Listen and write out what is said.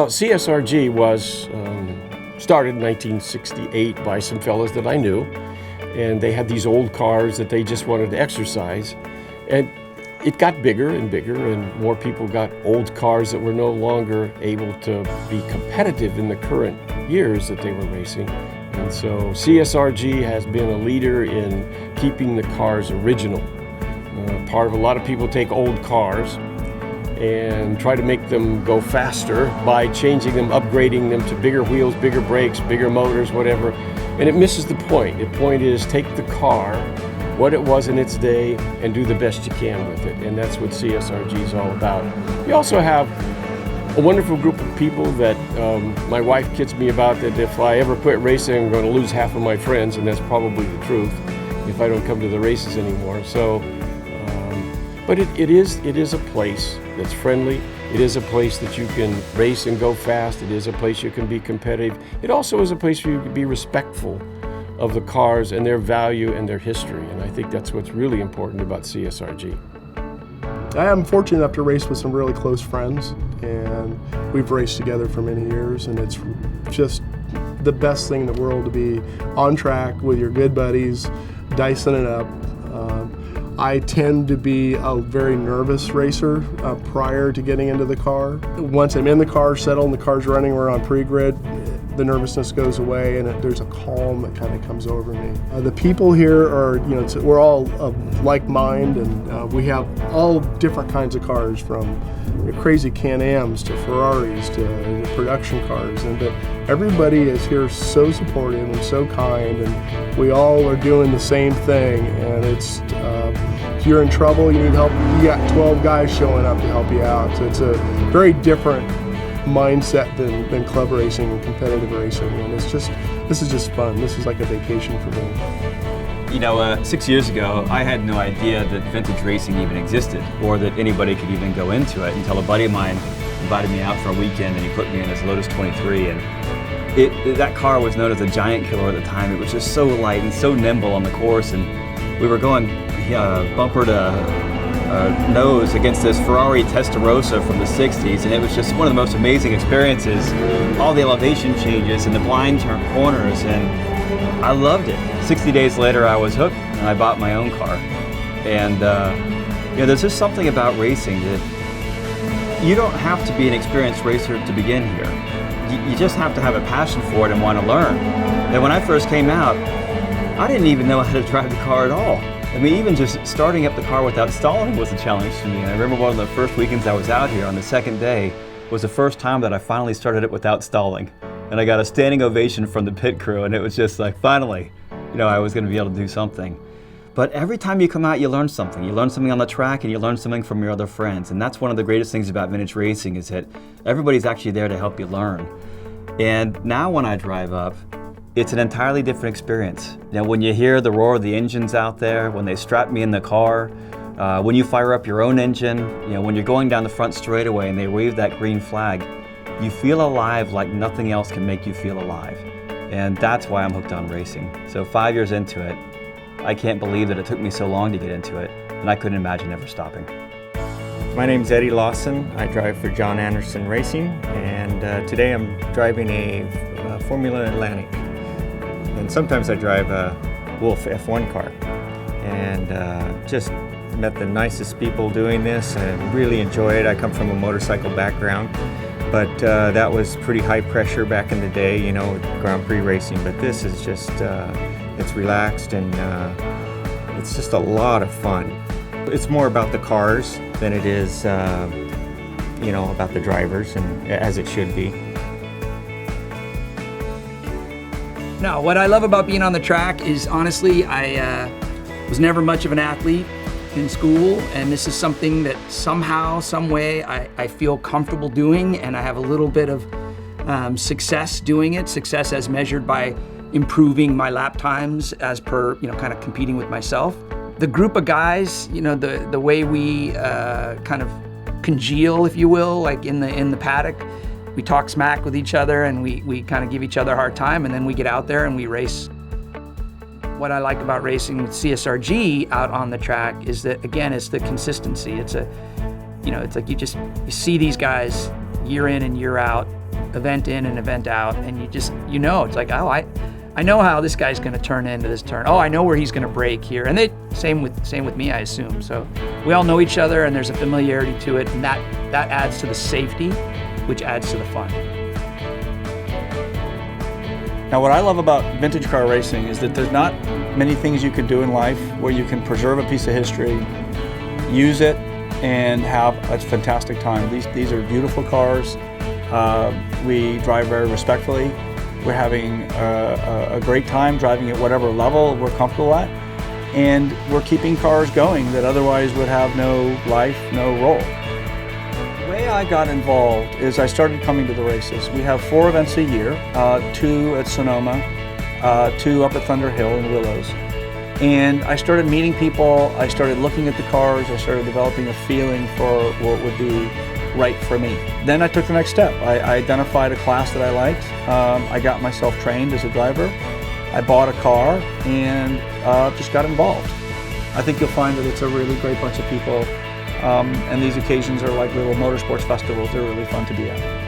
Well, CSRG was started in 1968 by some fellas that I knew, and they had these old cars that they just wanted to exercise. And it got bigger and bigger, and more people got old cars that were no longer able to be competitive in the current years that they were racing. And so CSRG has been a leader in keeping the cars original. Part of a lot of people take old cars and try to make them go faster by changing them, upgrading them to bigger wheels, bigger brakes, bigger motors, whatever. And it misses the point. The point is take the car, what it was in its day, and do the best you can with it. And that's what CSRG is all about. We also have a wonderful group of people that my wife kids me about, that if I ever quit racing, I'm going to lose half of my friends, and that's probably the truth if I don't come to the races anymore. So, but it is a place that's friendly. It is a place that you can race and go fast. It is a place you can be competitive. It also is a place where you can be respectful of the cars and their value and their history. And I think that's what's really important about CSRG. I am fortunate enough to race with some really close friends, and we've raced together for many years, and it's just the best thing in the world to be on track with your good buddies, dicing it up. I tend to be a very nervous racer prior to getting into the car. Once I'm in the car, settled, and the car's running, we're on pre-grid, the nervousness goes away, and there's a calm that kind of comes over me. The people here are, we're all of like mind, and we have all different kinds of cars, from crazy Can-Ams to Ferraris to production cars, but everybody is here so supportive and so kind, and we all are doing the same thing. And it's if you're in trouble, you need help, you got 12 guys showing up to help you out. So it's a very different mindset than club racing and competitive racing, and this is just fun. This is like a vacation for me. 6 years ago, I had no idea that vintage racing even existed, or that anybody could even go into it, until a buddy of mine invited me out for a weekend, and he put me in his Lotus 23, and that car was known as a giant killer at the time. It was just so light and so nimble on the course, and we were going bumper to nose against this Ferrari Testarossa from the 60s, and it was just one of the most amazing experiences. All the elevation changes and the blind turn corners, and I loved it. 60 days later, I was hooked, and I bought my own car. And there's just something about racing that you don't have to be an experienced racer to begin here. You just have to have a passion for it and want to learn. And when I first came out, I didn't even know how to drive the car at all. I mean, even just starting up the car without stalling was a challenge to me. And I remember one of the first weekends I was out here, on the second day, was the first time that I finally started it without stalling. And I got a standing ovation from the pit crew, and it was just like, finally, I was going to be able to do something. But every time you come out, you learn something. You learn something on the track, and you learn something from your other friends. And that's one of the greatest things about vintage racing, is that everybody's actually there to help you learn. And now when I drive up, it's an entirely different experience. When you hear the roar of the engines out there, when they strap me in the car, when you fire up your own engine, when you're going down the front straightaway and they wave that green flag, you feel alive like nothing else can make you feel alive. And that's why I'm hooked on racing. So 5 years into it, I can't believe that it took me so long to get into it, and I couldn't imagine ever stopping. My name's Eddie Lawson. I drive for John Anderson Racing, and today I'm driving a Formula Atlantic. And sometimes I drive a Wolf F1 car, and just met the nicest people doing this and really enjoy it. I come from a motorcycle background, but that was pretty high pressure back in the day, Grand Prix racing. But this is just, it's relaxed, and it's just a lot of fun. It's more about the cars than it is, about the drivers, and as it should be. No, what I love about being on the track is, honestly, I was never much of an athlete in school, and this is something that somehow, some way, I feel comfortable doing, and I have a little bit of success doing it, success as measured by improving my lap times as per, kind of competing with myself. The group of guys, the way we kind of congeal, if you will, like in the paddock, we talk smack with each other, and we kind of give each other a hard time, and then we get out there and we race. What I like about racing with CSRG out on the track is that, again, it's the consistency. It's like you see these guys year in and year out event in and event out, and you know, it's like, oh, I know how this guy's going to turn into this turn. Oh, I know where he's going to break here. And same with me, I assume. So we all know each other, and there's a familiarity to it, and that adds to the safety, which adds to the fun. Now, what I love about vintage car racing is that there's not many things you can do in life where you can preserve a piece of history, use it, and have a fantastic time. These are beautiful cars. We drive very respectfully. We're having a great time driving at whatever level we're comfortable at, and we're keeping cars going that otherwise would have no life, no role. The way I got involved is I started coming to the races. We have 4 events a year, 2 at Sonoma, 2 up at Thunder Hill in Willows. And I started meeting people, I started looking at the cars, I started developing a feeling for what would be right for me. Then I took the next step. I identified a class that I liked. I got myself trained as a driver. I bought a car and just got involved. I think you'll find that it's a really great bunch of people, and these occasions are like little motorsports festivals. They're really fun to be at.